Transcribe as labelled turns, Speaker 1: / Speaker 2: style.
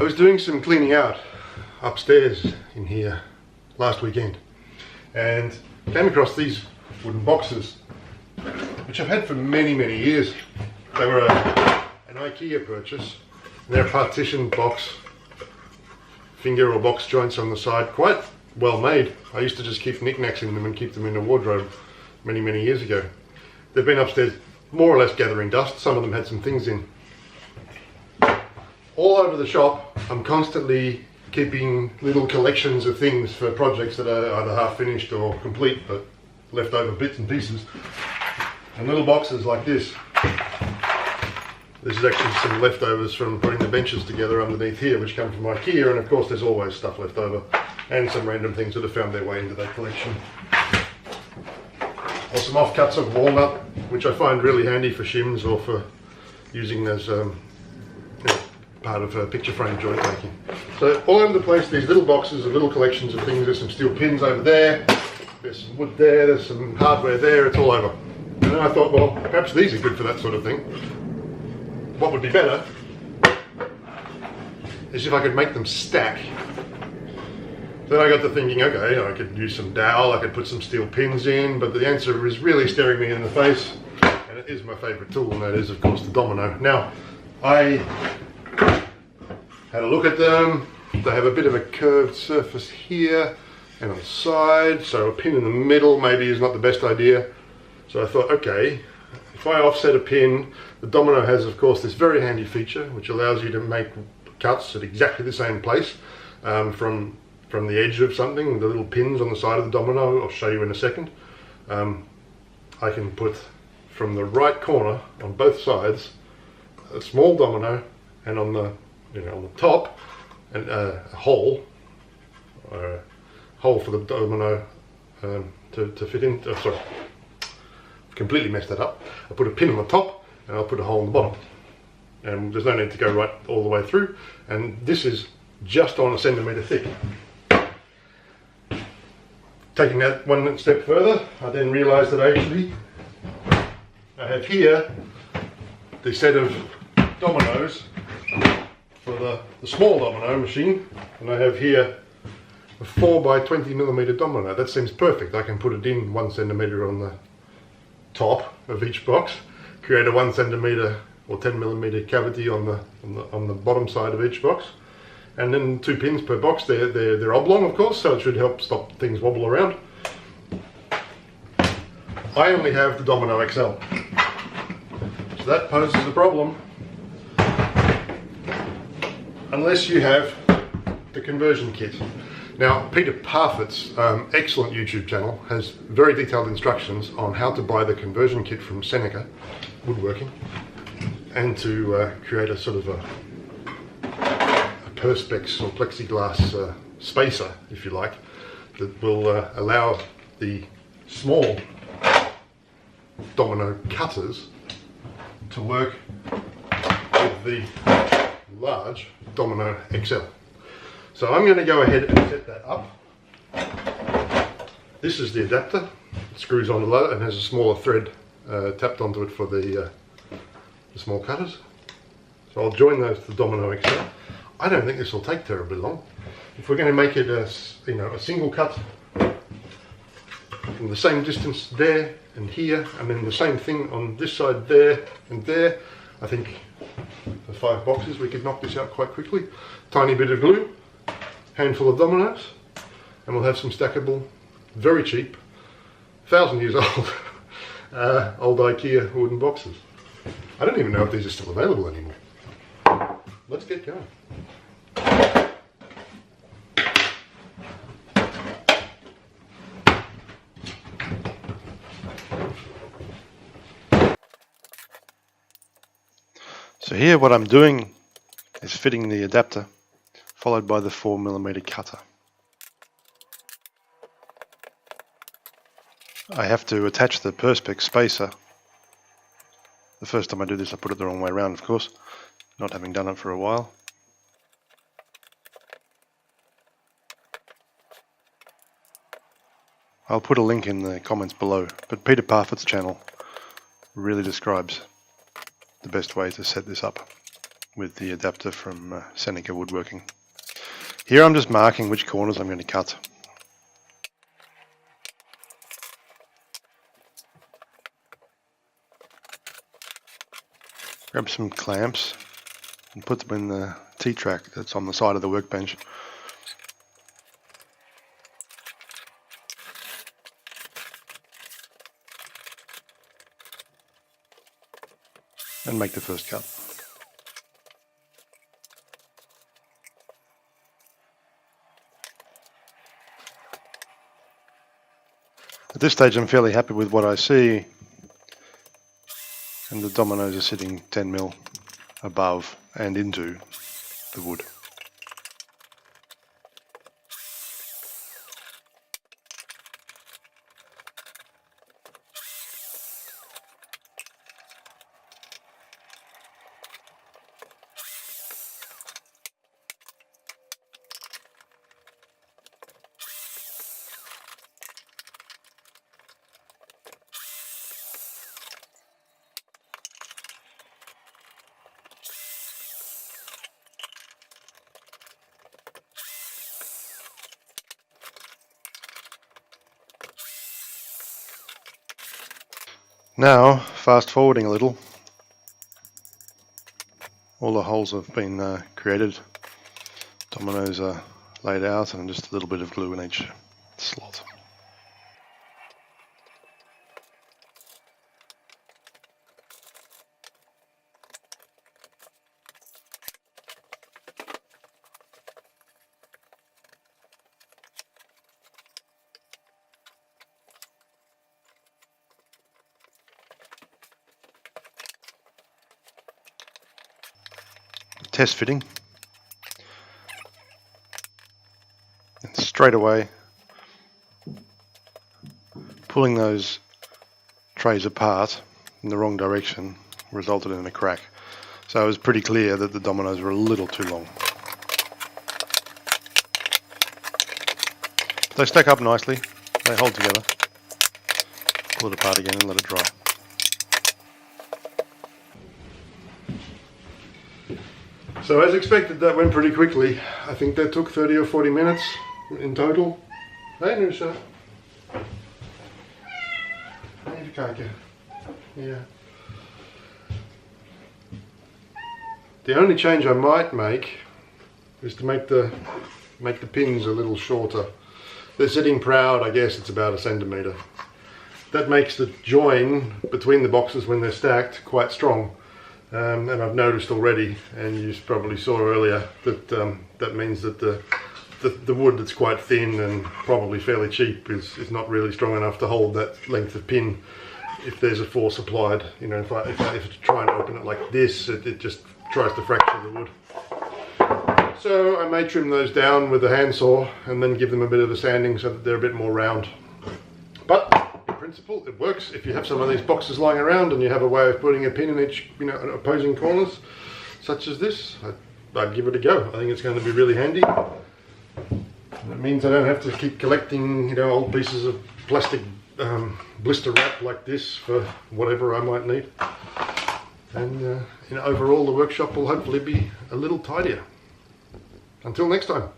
Speaker 1: I was doing some cleaning out upstairs in here last weekend and came across these wooden boxes, which I've had for many years. They were an Ikea purchase. They're a partition box, finger or box joints on the side, quite well made. I used to just keep knickknacks in them and keep them in a wardrobe many years ago. They've been upstairs more or less gathering dust. Some of them had some things in. All over the shop I'm constantly keeping little collections of things for projects that are either half finished or complete but left over bits and pieces, and little boxes like this. This is actually some leftovers from putting the benches together underneath here, which come from Ikea, and of course there's always stuff left over and some random things that have found their way into that collection. Or some offcuts of walnut, which I find really handy for shims or for using as part of a picture frame joint making. So all over the place, these little boxes of little collections of things. There's some steel pins over there, there's some wood there, there's some hardware there, it's all over. And then I thought, well, perhaps these are good for that sort of thing. What would be better is if I could make them stack. Then I got to thinking, okay, I could use some dowel, I could put some steel pins in, but the answer is really staring me in the face, and it is my favourite tool, and that is of course the domino. Now, I had a look at them. They have a bit of a curved surface here and on the side, so a pin in the middle maybe is not the best idea. So I thought, okay, if I offset a pin, the domino has of course this very handy feature which allows you to make cuts at exactly the same place from the edge of something. The little pins on the side of the domino, I'll show you in a second. I can put from the right corner on both sides a small domino, and on the on the top and a hole for the domino to fit in. Sorry, completely messed that up. I put a pin on the top and I'll put a hole in the bottom, and there's no need to go right all the way through, and this is just on 1 centimetre thick. Taking that one step further, I then realised that actually I have here the set of dominoes for the small domino machine, and I have here a 4x20mm domino. That seems perfect. I can put it in 1 centimetre on the top of each box, create a 1 centimetre or 10mm cavity on the bottom side of each box, and then 2 pins per box. They're oblong of course, so it should help stop things wobble around. I only have the Domino XL, so that poses a problem unless you have the conversion kit. Now, Peter Parfitt's excellent YouTube channel has very detailed instructions on how to buy the conversion kit from Seneca Woodworking and to create a sort of a perspex or plexiglass spacer, if you like, that will allow the small domino cutters to work with the large Domino XL. So I'm going to go ahead and set that up. This is the adapter. It screws onto the and has a smaller thread tapped onto it for the small cutters. So I'll join those to the Domino XL. I don't think this will take terribly long. If we're going to make it a single cut from the same distance there and here, and then the same thing on this side there and there, I think for 5 boxes we could knock this out quite quickly. Tiny bit of glue, handful of dominoes, and we'll have some stackable, very cheap, 1,000 years old, old Ikea wooden boxes. I don't even know if these are still available anymore. Let's get going. So here what I'm doing is fitting the adapter followed by the 4mm cutter. I have to attach the perspex spacer. The first time I do this I put it the wrong way around, of course, not having done it for a while. I'll put a link in the comments below, but Peter Parfitt's channel really describes the best way to set this up. with the adapter from Seneca Woodworking. Here I'm just marking which corners I'm going to cut. Grab some clamps and put them in the T-track that's on the side of the workbench. And make the first cut. At this stage I'm fairly happy with what I see, and the dominoes are sitting 10mm above and into the wood. Now, fast forwarding a little, all the holes have been created, dominoes are laid out, and just a little bit of glue in each slot. Test fitting, and straight away pulling those trays apart in the wrong direction resulted in a crack. So it was pretty clear that the dominoes were a little too long. They stack up nicely, they hold together. Pull it apart again and let it dry. So as expected, that went pretty quickly. I think that took 30 or 40 minutes in total. Hey, Noosa. Hey, Kaka. Yeah. The only change I might make is to make the pins a little shorter. They're sitting proud, I guess it's about 1 centimetre. That makes the join between the boxes when they're stacked quite strong. And I've noticed already, and you probably saw earlier, that that means that the wood that's quite thin and probably fairly cheap is not really strong enough to hold that length of pin if there's a force applied. You know, if I try and open it like this, it just tries to fracture the wood. So I may trim those down with a handsaw and then give them a bit of a sanding so that they're a bit more round. But in principle, it works. If you have some of these boxes lying around and you have a way of putting a pin in each, opposing corners, such as this, I'd give it a go. I think it's going to be really handy. It means I don't have to keep collecting, old pieces of plastic blister wrap like this for whatever I might need. And overall, the workshop will hopefully be a little tidier. Until next time.